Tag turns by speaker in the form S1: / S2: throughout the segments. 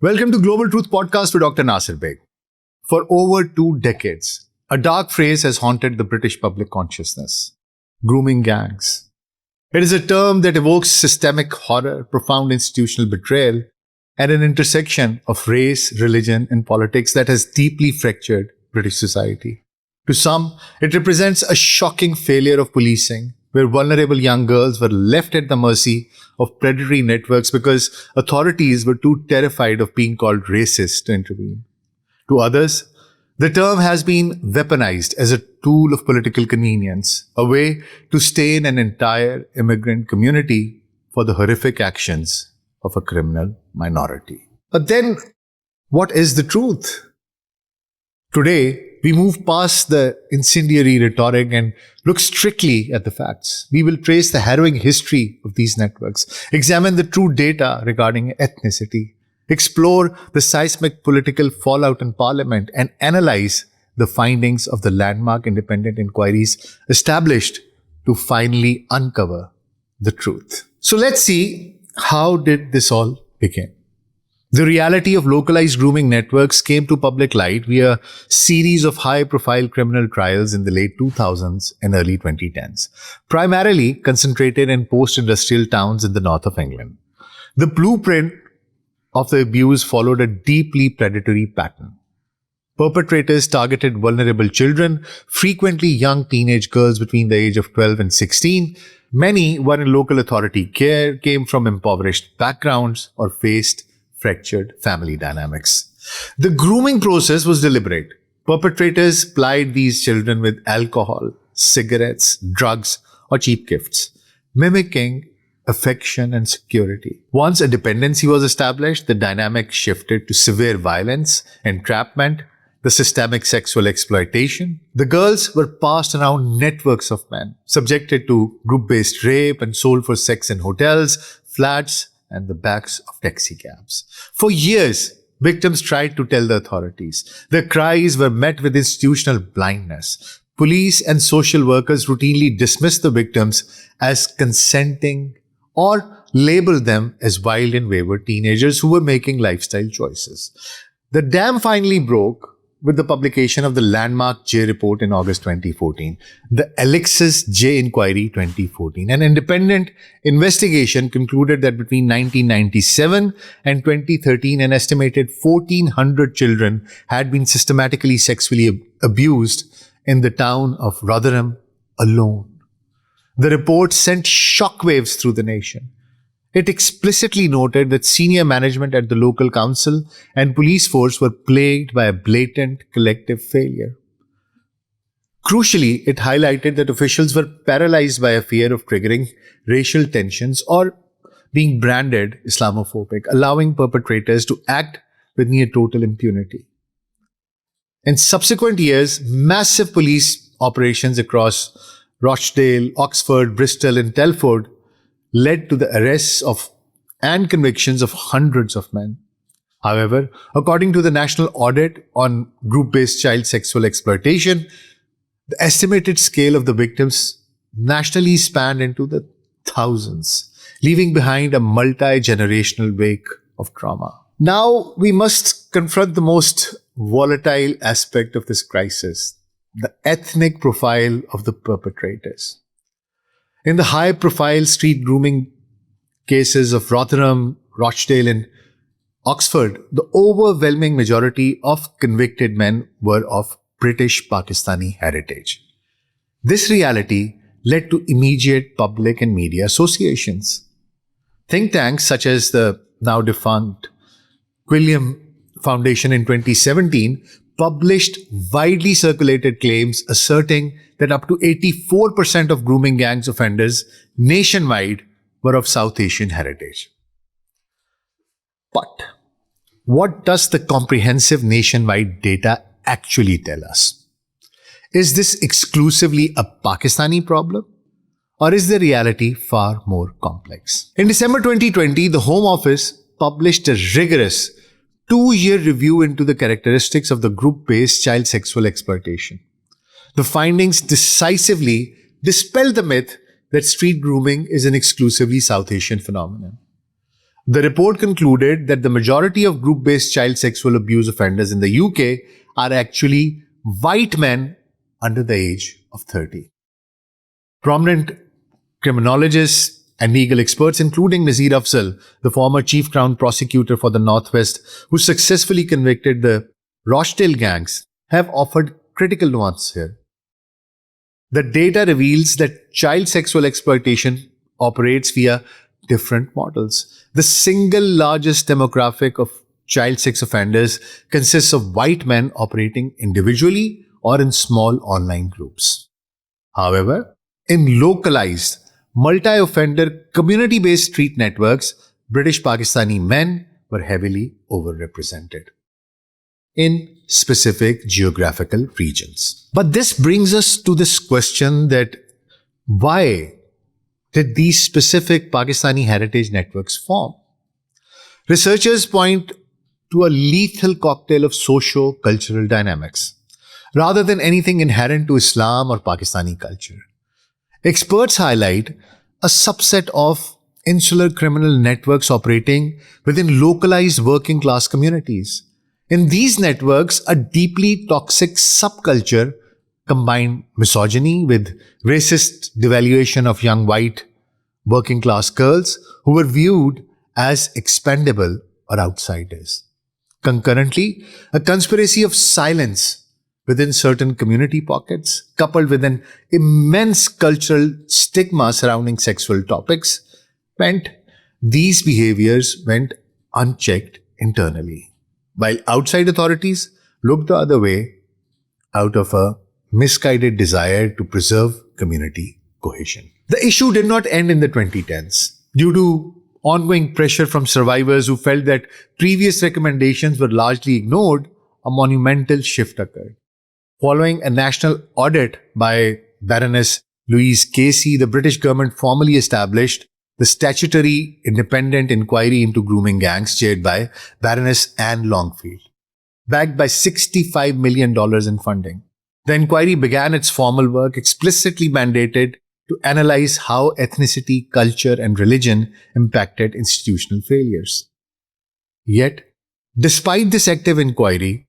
S1: Welcome to Global Truth Podcast with Dr Nasir Baig. For over 2 decades, a dark phrase has haunted the British public consciousness: grooming gangs. It is a term that evokes systemic horror, profound institutional betrayal, and an intersection of race, religion, and politics that has deeply fractured British society. To some, it represents a shocking failure of policing, where vulnerable young girls were left at the mercy of predatory networks because authorities were too terrified of being called racist to intervene. To others, the term has been weaponized as a tool of political convenience, a way to stain an entire immigrant community for the horrific actions of a criminal minority. But then, what is the truth? Today, we move past the incendiary rhetoric and look strictly at the facts. We will trace the harrowing history of these networks, examine the true data regarding ethnicity, explore the seismic political fallout in Parliament, and analyze the findings of the landmark independent inquiries established to finally uncover the truth. So let's see, how did this all begin? The reality of localized grooming networks came to public light via a series of high-profile criminal trials in the late 2000s and early 2010s, primarily concentrated in post-industrial towns in the north of England. The blueprint of the abuse followed a deeply predatory pattern. Perpetrators targeted vulnerable children, frequently young teenage girls between the age of 12 and 16. Many were in local authority care, came from impoverished backgrounds, or faced fractured family dynamics. The grooming process was deliberate. Perpetrators plied these children with alcohol, cigarettes, drugs, or cheap gifts, mimicking affection and security. Once a dependency was established, the dynamic shifted to severe violence, entrapment, the systemic sexual exploitation. The girls were passed around networks of men, subjected to group-based rape, and sold for sex in hotels, flats, and the backs of taxi cabs. For years, victims tried to tell the authorities. Their cries were met with institutional blindness. Police and social workers routinely dismissed the victims as consenting or labeled them as wild and wayward teenagers who were making lifestyle choices. The dam finally broke with the publication of the landmark Jay Report in August 2014, the Alexis Jay Inquiry 2014. An independent investigation concluded that between 1997 and 2013, an estimated 1,400 children had been systematically sexually abused in the town of Rotherham alone. The report sent shockwaves through the nation. It explicitly noted that senior management at the local council and police force were plagued by a blatant collective failure. Crucially, it highlighted that officials were paralyzed by a fear of triggering racial tensions or being branded Islamophobic, allowing perpetrators to act with near total impunity. In subsequent years, massive police operations across Rochdale, Oxford, Bristol, and Telford led to the arrests of and convictions of hundreds of men. However, according to the National Audit on Group-Based Child Sexual Exploitation, the estimated scale of the victims nationally spanned into the thousands, leaving behind a multi-generational wake of trauma. Now, we must confront the most volatile aspect of this crisis: the ethnic profile of the perpetrators. In the high-profile street grooming cases of Rotherham, Rochdale, and Oxford, the overwhelming majority of convicted men were of British Pakistani heritage. This reality led to immediate public and media associations. Think tanks such as the now defunct Quilliam Foundation in 2017 published widely circulated claims asserting that up to 84% of grooming gangs offenders nationwide were of South Asian heritage. But what does the comprehensive nationwide data actually tell us? Is this exclusively a Pakistani problem? Or is the reality far more complex? In December 2020, the Home Office published a rigorous 2-year review into the characteristics of the group-based child sexual exploitation. The findings decisively dispel the myth that street grooming is an exclusively South Asian phenomenon. The report concluded that the majority of group-based child sexual abuse offenders in the UK are actually white men under the age of 30. Prominent criminologists and legal experts, including Nazir Afzal, the former chief crown prosecutor for the Northwest, who successfully convicted the Rochdale gangs, have offered critical nuance here. The data reveals that child sexual exploitation operates via different models. The single largest demographic of child sex offenders consists of white men operating individually or in small online groups. However, in localized, multi-offender, community-based street networks, British Pakistani men were heavily overrepresented in specific geographical regions. But this brings us to this question that why did these specific Pakistani heritage networks form? Researchers point to a lethal cocktail of socio-cultural dynamics, rather than anything inherent to Islam or Pakistani culture. Experts highlight a subset of insular criminal networks operating within localized working class communities. In these networks, a deeply toxic subculture combined misogyny with racist devaluation of young white working class girls who were viewed as expendable or outsiders. Concurrently, a conspiracy of silence within certain community pockets, coupled with an immense cultural stigma surrounding sexual topics, meant these behaviors went unchecked internally, while outside authorities looked the other way out of a misguided desire to preserve community cohesion. The issue did not end in the 2010s. Due to ongoing pressure from survivors who felt that previous recommendations were largely ignored, a monumental shift occurred. Following a national audit by Baroness Louise Casey, the British government formally established the statutory independent inquiry into grooming gangs chaired by Baroness Anne Longfield, backed by $65 million in funding. The inquiry began its formal work, explicitly mandated to analyze how ethnicity, culture, and religion impacted institutional failures. Yet, despite this active inquiry,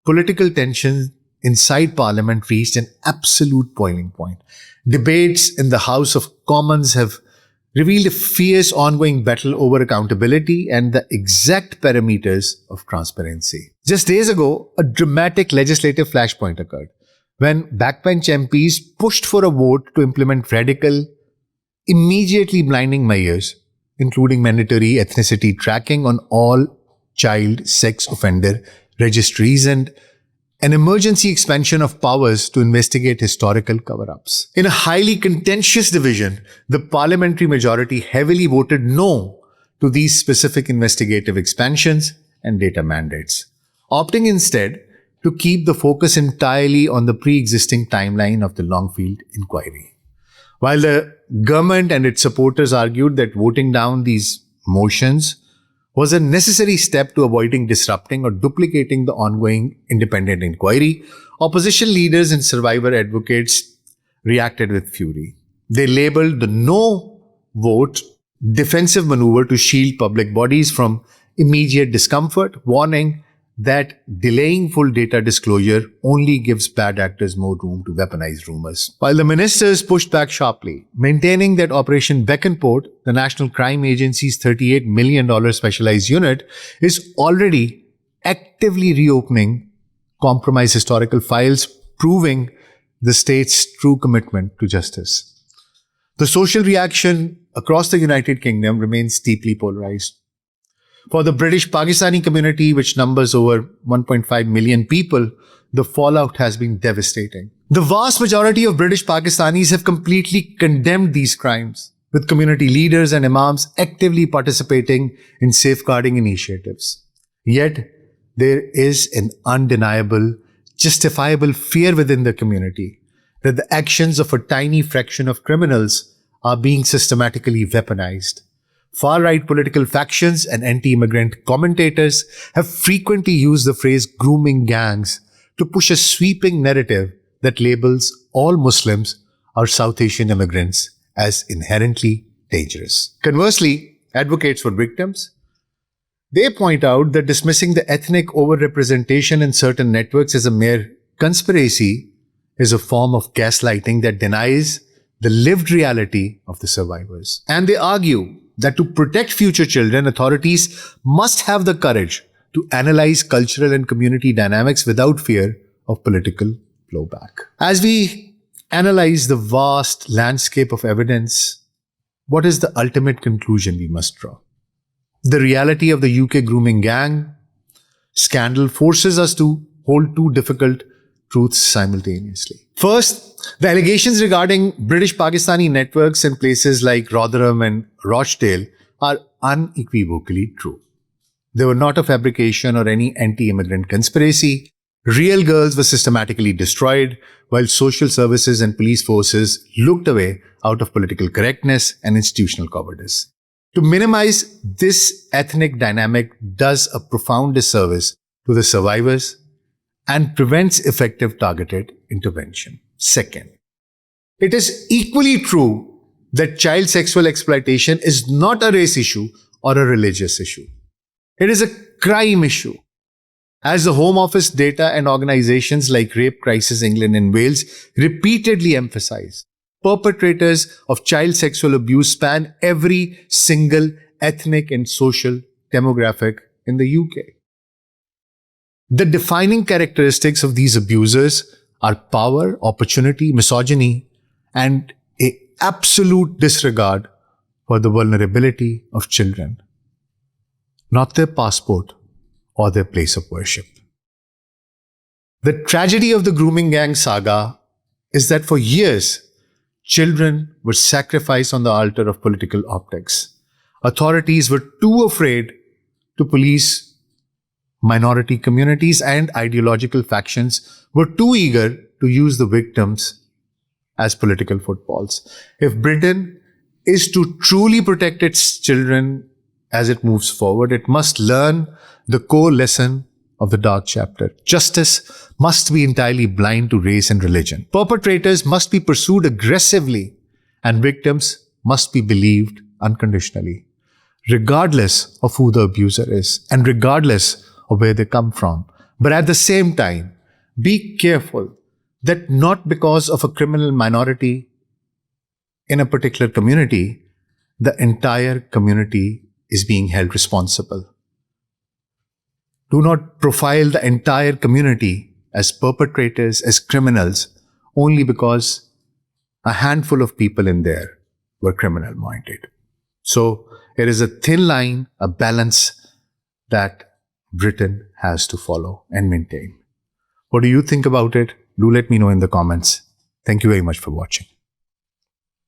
S1: political tension inside Parliament reached an absolute boiling point. Debates in the House of Commons have revealed a fierce ongoing battle over accountability and the exact parameters of transparency. Just days ago, a dramatic legislative flashpoint occurred when backbench MPs pushed for a vote to implement radical, immediately blinding measures, including mandatory ethnicity tracking on all child sex offender registries and an emergency expansion of powers to investigate historical cover-ups. In a highly contentious division, the parliamentary majority heavily voted no to these specific investigative expansions and data mandates, opting instead to keep the focus entirely on the pre-existing timeline of the Longfield inquiry. While the government and its supporters argued that voting down these motions was a necessary step to avoiding disrupting or duplicating the ongoing independent inquiry, opposition leaders and survivor advocates reacted with fury. They labeled the no vote defensive maneuver to shield public bodies from immediate discomfort, warning that delaying full data disclosure only gives bad actors more room to weaponize rumors. While the ministers pushed back sharply, maintaining that Operation Beaconport, the National Crime Agency's $38 million specialized unit, is already actively reopening compromised historical files, proving the state's true commitment to justice. The social reaction across the United Kingdom remains deeply polarized. For the British Pakistani community, which numbers over 1.5 million people, the fallout has been devastating. The vast majority of British Pakistanis have completely condemned these crimes, with community leaders and imams actively participating in safeguarding initiatives. Yet, there is an undeniable, justifiable fear within the community that the actions of a tiny fraction of criminals are being systematically weaponized. Far-right political factions and anti-immigrant commentators have frequently used the phrase grooming gangs to push a sweeping narrative that labels all Muslims or South Asian immigrants as inherently dangerous. Conversely, advocates for victims, they point out that dismissing the ethnic overrepresentation in certain networks as a mere conspiracy is a form of gaslighting that denies the lived reality of the survivors. And they argue that to protect future children, authorities must have the courage to analyze cultural and community dynamics without fear of political blowback. As we analyze the vast landscape of evidence, what is the ultimate conclusion we must draw? The reality of the UK grooming gang scandal forces us to hold two difficult truths simultaneously. First, the allegations regarding British Pakistani networks in places like Rotherham and Rochdale are unequivocally true. They were not a fabrication or any anti-immigrant conspiracy. Real girls were systematically destroyed, while social services and police forces looked away out of political correctness and institutional cowardice. To minimize this ethnic dynamic does a profound disservice to the survivors and prevents effective targeted intervention. Second, it is equally true that child sexual exploitation is not a race issue or a religious issue. It is a crime issue. As the Home Office data and organizations like Rape Crisis England and Wales repeatedly emphasize, perpetrators of child sexual abuse span every single ethnic and social demographic in the UK. The defining characteristics of these abusers are power, opportunity, misogyny, and an absolute disregard for the vulnerability of children, not their passport or their place of worship. The tragedy of the grooming gang saga is that for years, children were sacrificed on the altar of political optics. Authorities were too afraid to police minority communities, and ideological factions were too eager to use the victims as political footballs. If Britain is to truly protect its children as it moves forward, it must learn the core lesson of the dark chapter. Justice must be entirely blind to race and religion. Perpetrators must be pursued aggressively, and victims must be believed unconditionally, regardless of who the abuser is and regardless of where they come from. But at the same time, be careful that not because of a criminal minority in a particular community, the entire community is being held responsible. Do not profile the entire community as perpetrators, as criminals, only because a handful of people in there were criminal-minded. So it is a thin line, a balance that Britain has to follow and maintain. What do you think about it? Do let me know in the comments. Thank you very much for watching.